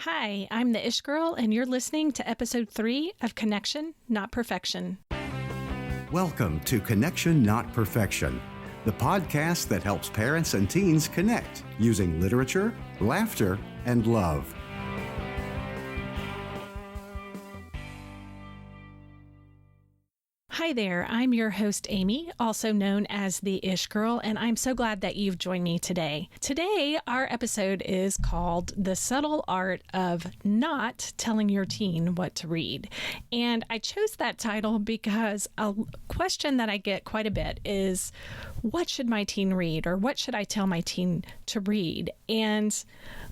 Hi, I'm the Ish Girl, and you're listening to episode 3 of Connection, Not Perfection. Welcome to Connection, Not Perfection, the podcast that helps parents and teens connect using literature, laughter, and love. Hi there, I'm your host Amy, also known as the Ish Girl, and I'm so glad that you've joined me today. Today, our episode is called The Subtle Art of Not Telling Your Teen What to Read. And I chose that title because a question that I get quite a bit is, what should my teen read, or what should I tell my teen to read? And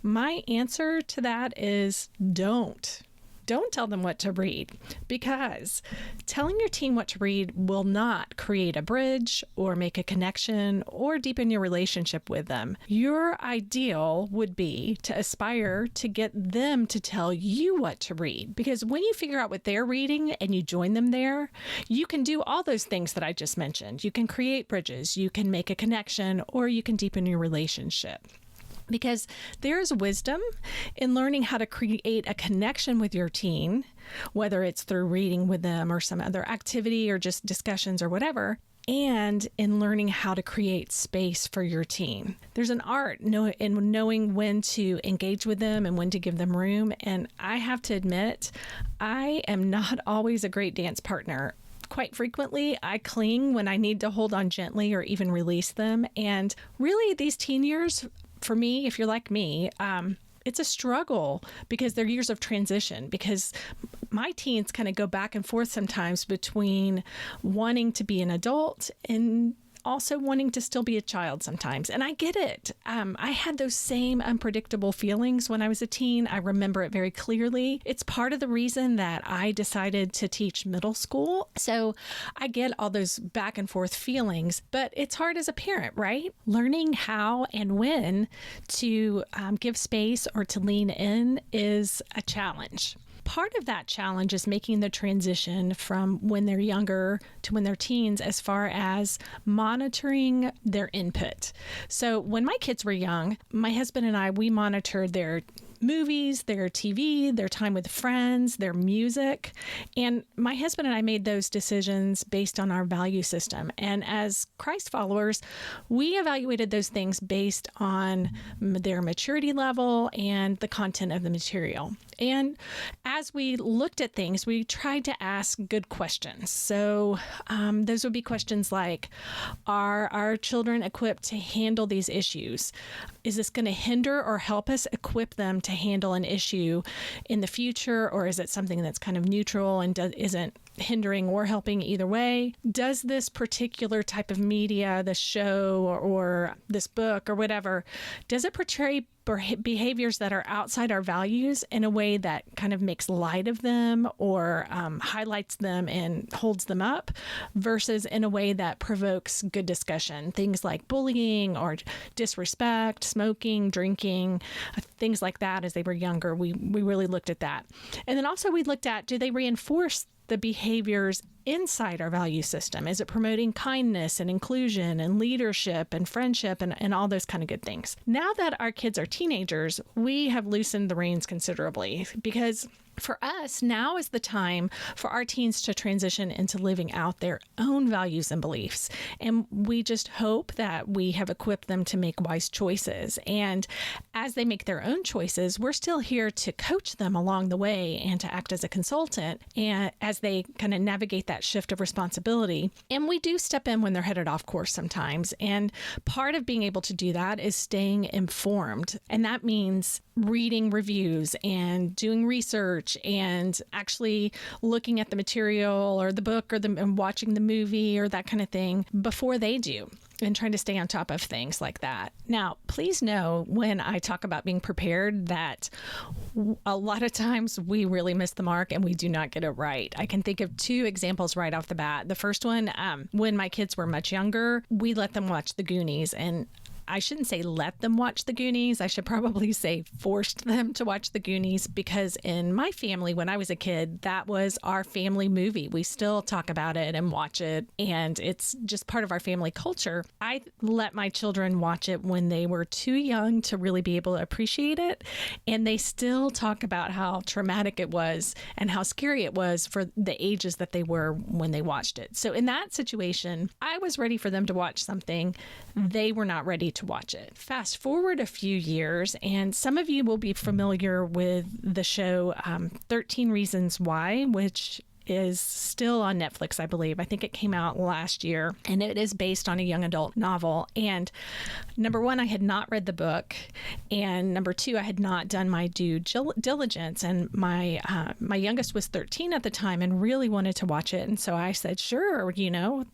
my answer to that is don't. Don't tell them what to read, because telling your teen what to read will not create a bridge or make a connection or deepen your relationship with them. Your ideal would be to aspire to get them to tell you what to read, because when you figure out what they're reading and you join them there, you can do all those things that I just mentioned. You can create bridges, you can make a connection, or you can deepen your relationship. Because there's wisdom in learning how to create a connection with your teen, whether it's through reading with them or some other activity or just discussions or whatever, and in learning how to create space for your teen. There's an art in knowing when to engage with them and when to give them room. And I have to admit, I am not always a great dance partner. Quite frequently, I cling when I need to hold on gently or even release them. And really, these teen years, for me, if you're like me, it's a struggle because they're years of transition, because my teens kind of go back and forth sometimes between wanting to be an adult and also wanting to still be a child sometimes. And I get it. I had those same unpredictable feelings when I was a teen. I remember it very clearly. It's part of the reason that I decided to teach middle school. So I get all those back and forth feelings, but it's hard as a parent, right? Learning how and when to give space or to lean in is a challenge. Part of that challenge is making the transition from when they're younger to when they're teens, as far as monitoring their input. So when my kids were young, my husband and I, we monitored their movies, their TV, their time with friends, their music. And my husband and I made those decisions based on our value system. And as Christ followers, we evaluated those things based on their maturity level and the content of the material. And as we looked at things, we tried to ask good questions. So those would be questions like, are our children equipped to handle these issues? Is this going to hinder or help us equip them to handle an issue in the future? Or is it something that's kind of neutral and isn't hindering or helping either way? Does this particular type of media, the show or this book or whatever, does it portray behaviors that are outside our values in a way that kind of makes light of them or highlights them and holds them up, versus in a way that provokes good discussion? Things like bullying or disrespect, smoking, drinking, things like that. As they were younger, we really looked at that. And then also we looked at, do they reinforce the behaviors inside our value system? Is it promoting kindness and inclusion and leadership and friendship and all those kind of good things? Now that our kids are teenagers, we have loosened the reins considerably, because for us, now is the time for our teens to transition into living out their own values and beliefs. And we just hope that we have equipped them to make wise choices. And as they make their own choices, we're still here to coach them along the way and to act as a consultant, and as they kind of navigate that shift of responsibility. And we do step in when they're headed off course sometimes. And part of being able to do that is staying informed. And that means reading reviews and doing research and actually looking at the material or the book or and watching the movie or that kind of thing before they do, and trying to stay on top of things like that. Now, please know when I talk about being prepared that a lot of times we really miss the mark and we do not get it right. I can think of 2 examples right off the bat. The first one, when my kids were much younger, we let them watch The Goonies, and I shouldn't say let them watch the Goonies. I should probably say forced them to watch the Goonies, because in my family, when I was a kid, that was our family movie. We still talk about it and watch it, and it's just part of our family culture. I let my children watch it when they were too young to really be able to appreciate it, and they still talk about how traumatic it was and how scary it was for the ages that they were when they watched it. So in that situation, I was ready for them to watch something. They were not ready to watch it. Fast forward a few years, and some of you will be familiar with the show 13 Reasons Why, which is still on Netflix, I believe. I think it came out last year, and it is based on a young adult novel. And number one, I had not read the book, and number two, I had not done my due diligence. And my youngest was 13 at the time and really wanted to watch it. And so I said, sure,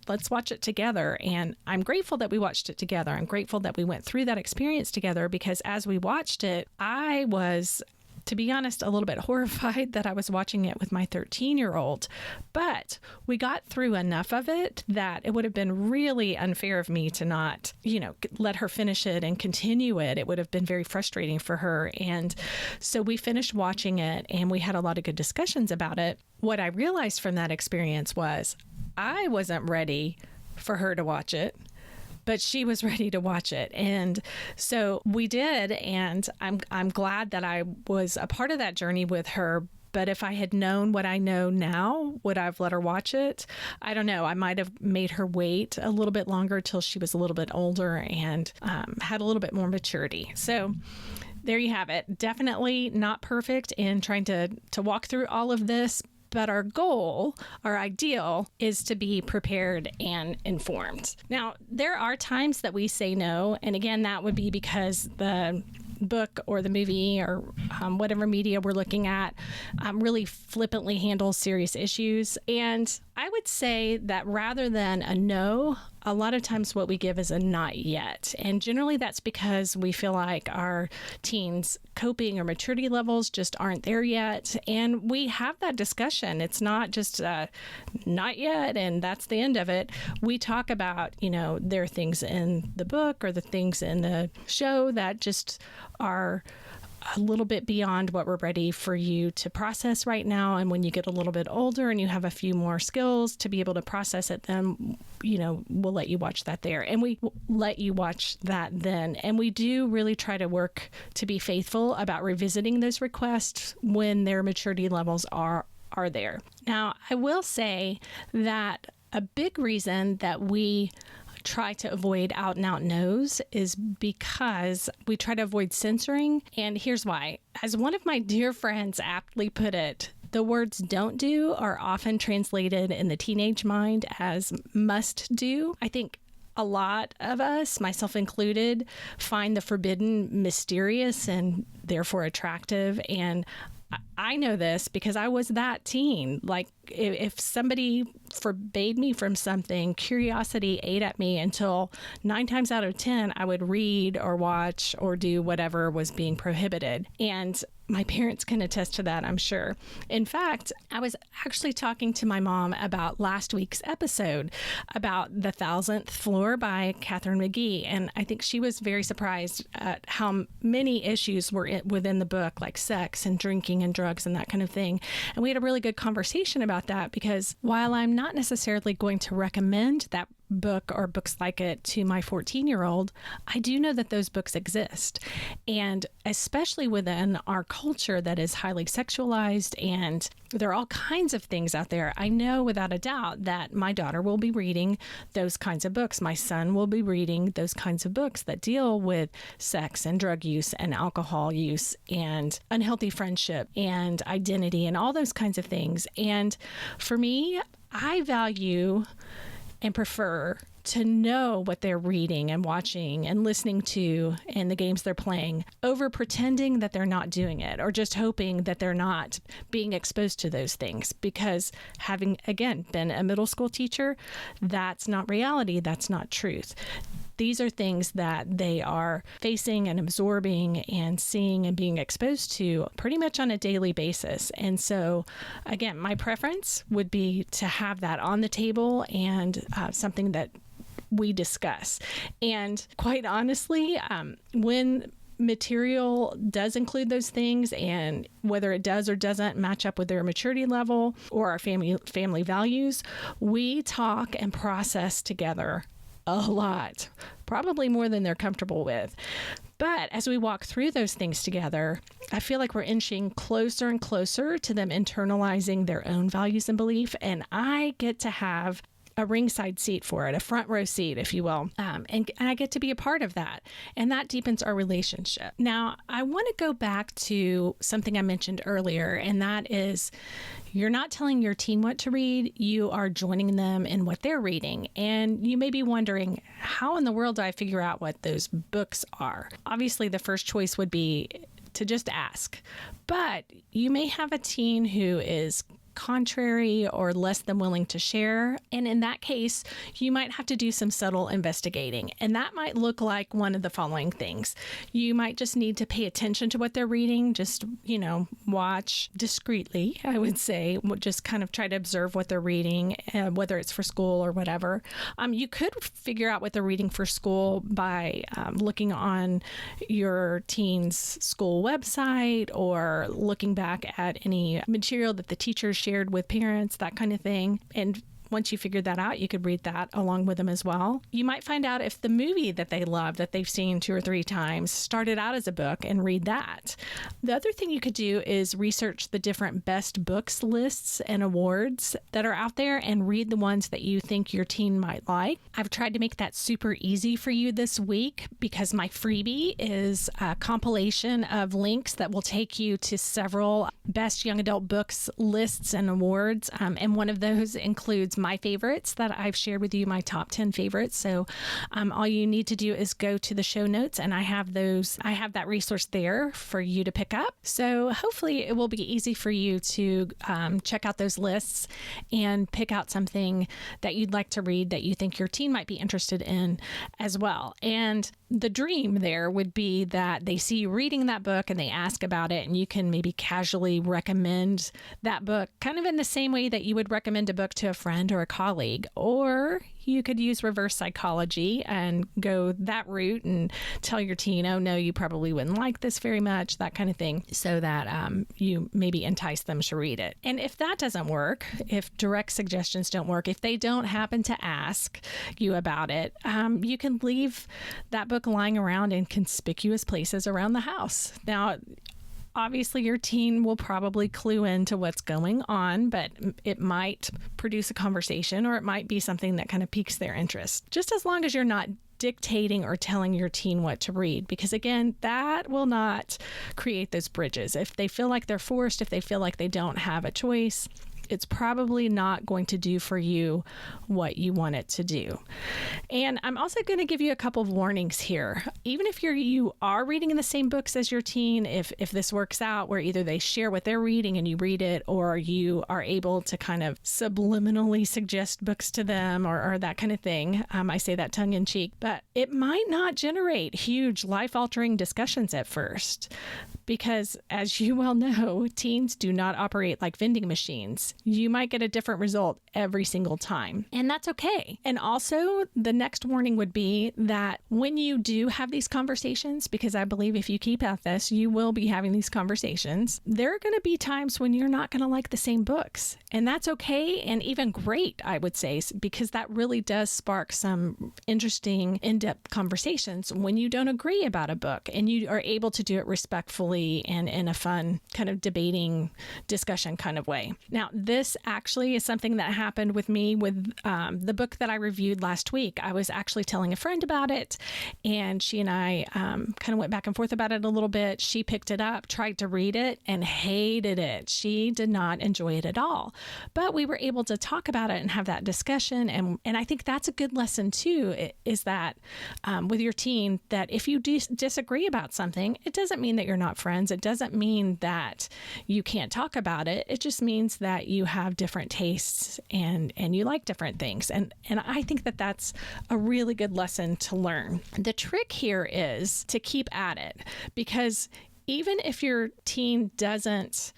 let's watch it together. And I'm grateful that we watched it together. I'm grateful that we went through that experience together, because as we watched it, I was, to be honest, a little bit horrified that I was watching it with my 13-year-old, but we got through enough of it that it would have been really unfair of me to not, let her finish it and continue it. It would have been very frustrating for her. And so we finished watching it, and we had a lot of good discussions about it. What I realized from that experience was I wasn't ready for her to watch it, but she was ready to watch it. And so we did, and I'm glad that I was a part of that journey with her. But if I had known what I know now, would I have let her watch it? I don't know. I might have made her wait a little bit longer till she was a little bit older and had a little bit more maturity. So there you have it. Definitely not perfect in trying to walk through all of this. But our goal, our ideal, is to be prepared and informed. Now, there are times that we say no. And again, that would be because the book or the movie or whatever media we're looking at really flippantly handles serious issues. And I would say that rather than a no, a lot of times what we give is a not yet. And generally that's because we feel like our teens' coping or maturity levels just aren't there yet. And we have that discussion. It's not just not yet and that's the end of it. We talk about, there are things in the book or the things in the show that just are a little bit beyond what we're ready for you to process right now. And when you get a little bit older and you have a few more skills to be able to process it, then, we'll let you watch that there. And we let you watch that then. And we do really try to work to be faithful about revisiting those requests when their maturity levels are there. Now, I will say that a big reason that we try to avoid out and out no's is because we try to avoid censoring. And here's why. As one of my dear friends aptly put it, the words don't do are often translated in the teenage mind as must do. I think a lot of us, myself included, find the forbidden mysterious and therefore attractive. And I know this because I was that teen. Like if somebody forbade me from something, curiosity ate at me until 9 times out of 10, I would read or watch or do whatever was being prohibited. And my parents can attest to that, I'm sure. In fact, I was actually talking to my mom about last week's episode about The 1,000th Floor by Catherine McGee. And I think she was very surprised at how many issues were within the book, like sex and drinking and drugs and that kind of thing. And we had a really good conversation about that because while I'm not necessarily going to recommend that book or books like it to my 14-year-old, I do know that those books exist. And especially within our culture that is highly sexualized and there are all kinds of things out there, I know without a doubt that my daughter will be reading those kinds of books. My son will be reading those kinds of books that deal with sex and drug use and alcohol use and unhealthy friendship and identity and all those kinds of things. And for me, I value and prefer to know what they're reading and watching and listening to and the games they're playing over pretending that they're not doing it or just hoping that they're not being exposed to those things. Because having, again, been a middle school teacher, that's not reality. That's not truth. These are things that they are facing and absorbing and seeing and being exposed to pretty much on a daily basis. And so, again, my preference would be to have that on the table and something that we discuss. And quite honestly, when material does include those things, and whether it does or doesn't match up with their maturity level or our family values, we talk and process together a lot, probably more than they're comfortable with. But as we walk through those things together, I feel like we're inching closer and closer to them internalizing their own values and belief, and I get to have a ringside seat for it, a front row seat, if you will. And I get to be a part of that. And that deepens our relationship. Now, I want to go back to something I mentioned earlier, and that is you're not telling your teen what to read. You are joining them in what they're reading. And you may be wondering, how in the world do I figure out what those books are? Obviously, the first choice would be to just ask. But you may have a teen who is contrary or less than willing to share. And in that case, you might have to do some subtle investigating. And that might look like one of the following things. You might just need to pay attention to what they're reading. Just, watch discreetly, I would say. Just kind of try to observe what they're reading, whether it's for school or whatever. You could figure out what they're reading for school by looking on your teen's school website or looking back at any material that the teachers shared with parents, that kind of thing. And once you figured that out, you could read that along with them as well. You might find out if the movie that they love, that they've seen 2 or 3 times, started out as a book, and read that. The other thing you could do is research the different best books lists and awards that are out there and read the ones that you think your teen might like. I've tried to make that super easy for you this week because my freebie is a compilation of links that will take you to several best young adult books lists and awards. And one of those includes my favorites that I've shared with you, my top 10 favorites. So all you need to do is go to the show notes, and I have that resource there for you to pick up. So hopefully it will be easy for you to check out those lists and pick out something that you'd like to read that you think your teen might be interested in as well. And the dream there would be that they see you reading that book and they ask about it, and you can maybe casually recommend that book kind of in the same way that you would recommend a book to a friend or a colleague. Or you could use reverse psychology and go that route and tell your teen, oh no, you probably wouldn't like this very much, that kind of thing, so that you maybe entice them to read it. And if that doesn't work, if direct suggestions don't work, if they don't happen to ask you about it, you can leave that book lying around in conspicuous places around the house. Now, obviously, your teen will probably clue into what's going on, but it might produce a conversation, or it might be something that kind of piques their interest. Just as long as you're not dictating or telling your teen what to read, because again, that will not create those bridges. If they feel like they're forced, if they feel like they don't have a choice, it's probably not going to do for you what you want it to do. And I'm also going to give you a couple of warnings here. Even if you are reading in the same books as your teen, if this works out where either they share what they're reading and you read it, or you are able to kind of subliminally suggest books to them or that kind of thing, I say that tongue in cheek, but it might not generate huge life-altering discussions at first. Because as you well know, teens do not operate like vending machines. You might get a different result every single time, and that's okay. And also, the next warning would be that when you do have these conversations, because I believe if you keep at this, you will be having these conversations, there are going to be times when you're not going to like the same books. And that's okay, and even great, I would say, because that really does spark some interesting, in-depth conversations when you don't agree about a book, and you are able to do it respectfully and in a fun kind of debating discussion kind of way. Now, this actually is something that happened with me with the book that I reviewed last week. I was actually telling a friend about it, and she and I kind of went back and forth about it a little bit. She picked it up, tried to read it, and hated it. She did not enjoy it at all. But we were able to talk about it and have that discussion. And I think that's a good lesson too, is that with your teen, that if you disagree about something, it doesn't mean that you're not friends. It doesn't mean that you can't talk about it. It just means that you have different tastes and you like different things. And I think that that's a really good lesson to learn. The trick here is to keep at it, because even if your teen doesn't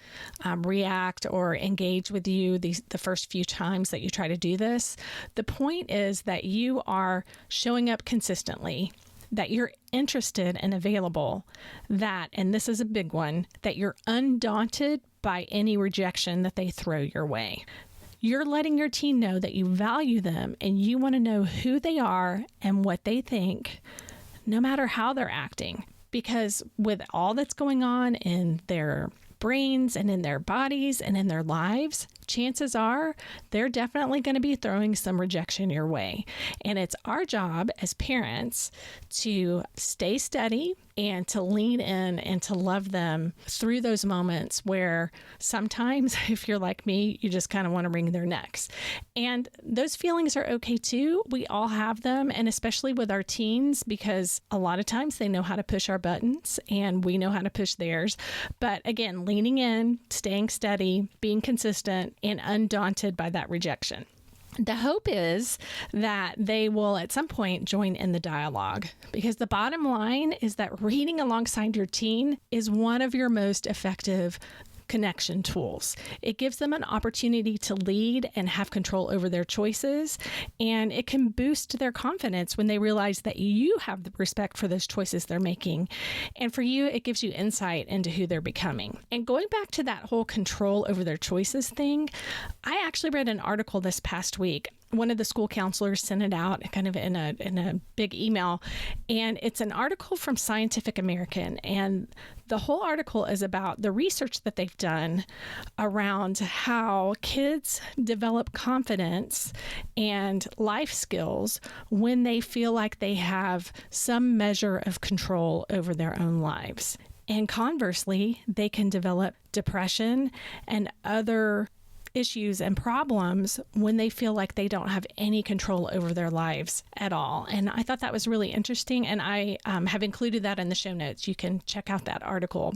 react or engage with you the first few times that you try to do this, the point is that you are showing up consistently, that you're interested and available, that, and this is a big one, that you're undaunted by any rejection that they throw your way. You're letting your teen know that you value them and you want to know who they are and what they think, no matter how they're acting. Because with all that's going on in their brains and in their bodies and in their lives, chances are they're definitely going to be throwing some rejection your way. And it's our job as parents to stay steady and to lean in and to love them through those moments where sometimes, if you're like me, you just kind of want to wring their necks. And those feelings are okay too. We all have them, and especially with our teens, because a lot of times they know how to push our buttons and we know how to push theirs. But again, leaning in, staying steady, being consistent, and undaunted by that rejection. The hope is that they will at some point join in the dialogue, because the bottom line is that reading alongside your teen is one of your most effective connection tools. It gives them an opportunity to lead and have control over their choices, and it can boost their confidence when they realize that you have the respect for those choices they're making. And for you, it gives you insight into who they're becoming. And going back to that whole control over their choices thing, I actually read an article this past week. One of the school counselors sent it out kind of in a big email, and it's an article from Scientific American, and the whole article is about the research that they've done around how kids develop confidence and life skills when they feel like they have some measure of control over their own lives. And conversely, they can develop depression and other issues and problems when they feel like they don't have any control over their lives at all. And I thought that was really interesting, and I have included that in the show notes. You can check out that article.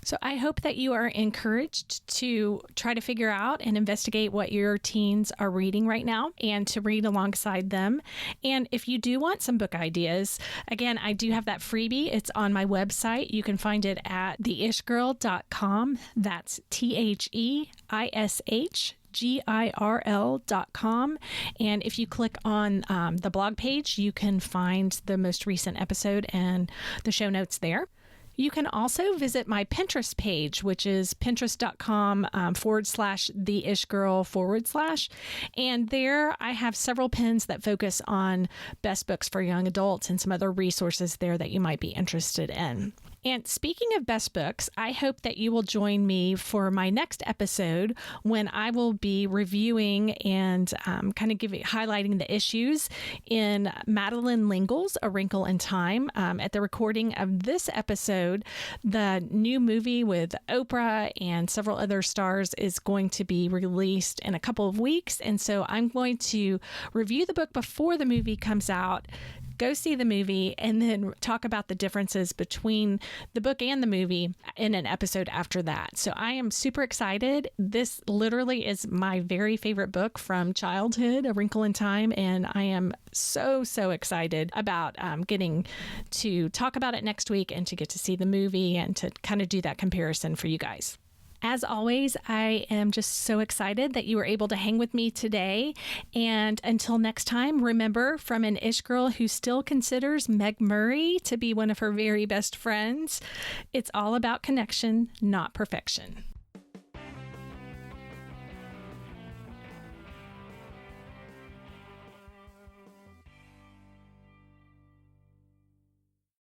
So I hope that you are encouraged to try to figure out and investigate what your teens are reading right now and to read alongside them. And if you do want some book ideas, again, I do have that freebie. It's on my website. You can find it at theishgirl.com. That's THEISHGIRL.com. And if you click on the blog page, you can find the most recent episode and the show notes there. You can also visit my Pinterest page, which is pinterest.com/theishgirl/. And there I have several pins that focus on best books for young adults and some other resources there that you might be interested in. And speaking of best books, I hope that you will join me for my next episode when I will be reviewing and kind of highlighting the issues in Madeleine L'Engle's A Wrinkle in Time. At the recording of this episode, the new movie with Oprah and several other stars is going to be released in a couple of weeks. And so I'm going to review the book before the movie comes out, go see the movie, and then talk about the differences between the book and the movie in an episode after that. So I am super excited. This literally is my very favorite book from childhood, A Wrinkle in Time, and I am so excited about getting to talk about it next week and to get to see the movie and to kind of do that comparison for you guys. As always, I am just so excited that you were able to hang with me today. And until next time, remember, from an Ish girl who still considers Meg Murray to be one of her very best friends, it's all about connection, not perfection.